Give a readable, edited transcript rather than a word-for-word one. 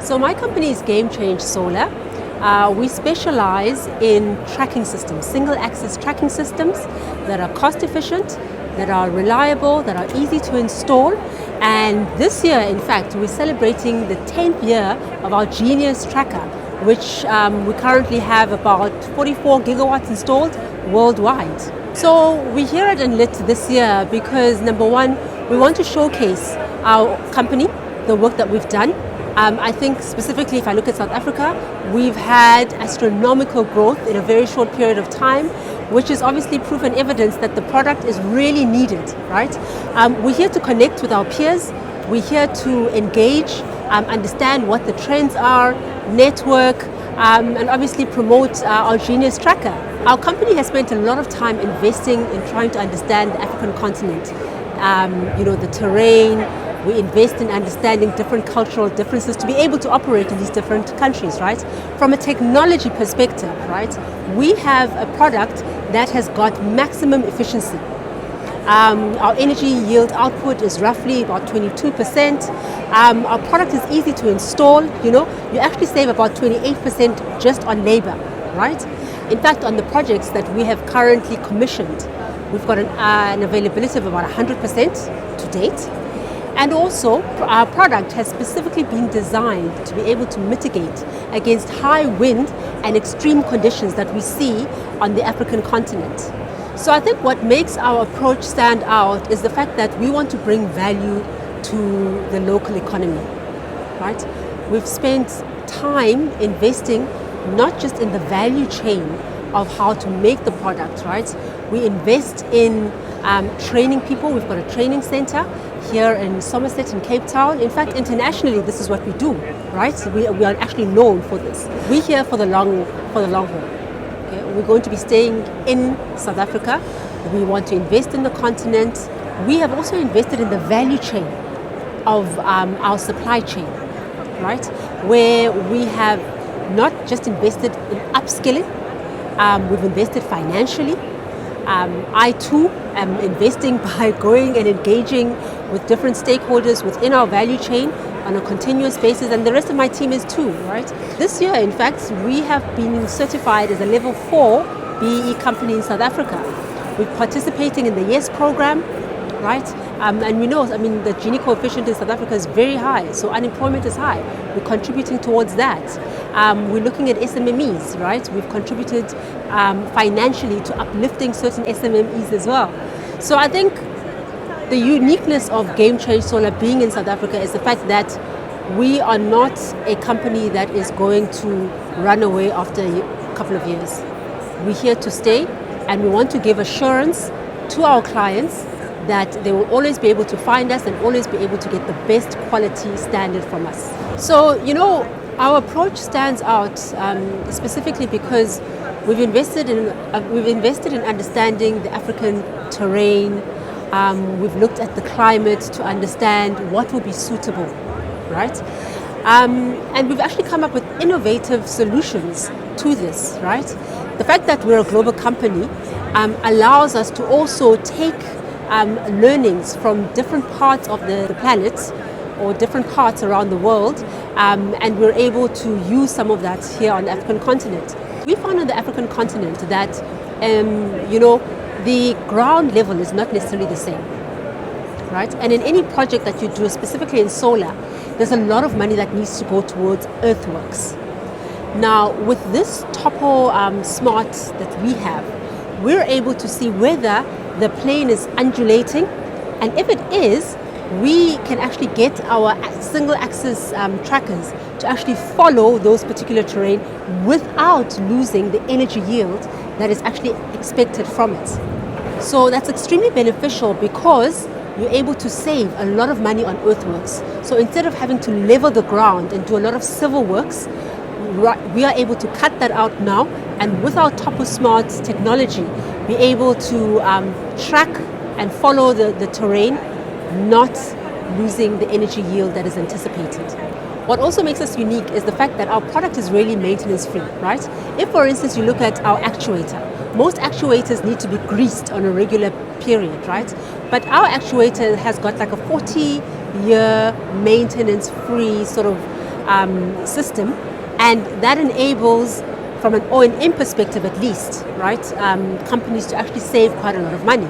So my company is GameChange Solar. We specialize in tracking systems, single-axis tracking systems that are cost-efficient, that are reliable, that are easy to install. And this year, in fact, we're celebrating the 10th year of our Genius Tracker, which we currently have about 44 gigawatts installed worldwide. So we're here at Enlit this year because, number one, we want to showcase our company, the work that we've done. I think specifically if I look at South Africa, we've had astronomical growth in a very short period of time, which is obviously proof and evidence that the product is really needed, right? We're here to connect with our peers. We're here to engage, understand what the trends are, network, and obviously promote our Genius Tracker. Our company has spent a lot of time investing in trying to understand the African continent, the terrain. We invest in understanding different cultural differences to be able to operate in these different countries, right? From a technology perspective, right, we have a product that has got maximum efficiency. Our energy yield output is roughly about 22%. Our product is easy to install. You actually save about 28% just on labor, right? In fact, on the projects that we have currently commissioned, we've got an availability of about 100% to date. And also, our product has specifically been designed to be able to mitigate against high wind and extreme conditions that we see on the African continent. So I think what makes our approach stand out is the fact that we want to bring value to the local economy, right? We've spent time investing not just in the value chain of how to make the product, right? We invest in training people. We've got a training center here in Somerset in Cape Town. In fact, internationally, this is what we do, right? We are actually known for this. We're here for the long haul. Okay? We're going to be staying in South Africa. We want to invest in the continent. We have also invested in the value chain of our supply chain, right? Where we have not just invested in upskilling, we've invested financially. I too am investing by going and engaging with different stakeholders within our value chain on a continuous basis, and the rest of my team is too, right? This year, in fact, we have been certified as a level 4 BEE company in South Africa. We're participating in the YES program, right? And we know, the Gini coefficient in South Africa is very high, so unemployment is high. We're contributing towards that. We're looking at SMMEs, right? We've contributed financially to uplifting certain SMMEs as well. So I think the uniqueness of GameChange Solar being in South Africa is the fact that we are not a company that is going to run away after a couple of years. We're here to stay, and we want to give assurance to our clients that they will always be able to find us and always be able to get the best quality standard from us. So, our approach stands out specifically because we've invested in understanding the African terrain. We've looked at the climate to understand what will be suitable, right? And we've actually come up with innovative solutions to this, right? The fact that we're a global company allows us to also take learnings from different parts of the planet or different parts around the world, and we're able to use some of that here on the African continent. We found on the African continent that the ground level is not necessarily the same, right? And in any project that you do, specifically in solar, there's a lot of money that needs to go towards earthworks. Now, with this Topo Smart that we have, we're able to see whether the plane is undulating, and if it is, we can actually get our single axis trackers to actually follow those particular terrain without losing the energy yield that is actually expected from it. So that's extremely beneficial because you're able to save a lot of money on earthworks. So instead of having to level the ground and do a lot of civil works, we are able to cut that out now, and with our Topo Smart technology, be able to track and follow the terrain, not losing the energy yield that is anticipated. What also makes us unique is the fact that our product is really maintenance free, right? If, for instance, you look at our actuator, most actuators need to be greased on a regular period, right? But our actuator has got like a 40-year maintenance free sort of system, and that enables, from an O&M perspective at least, right, companies to actually save quite a lot of money.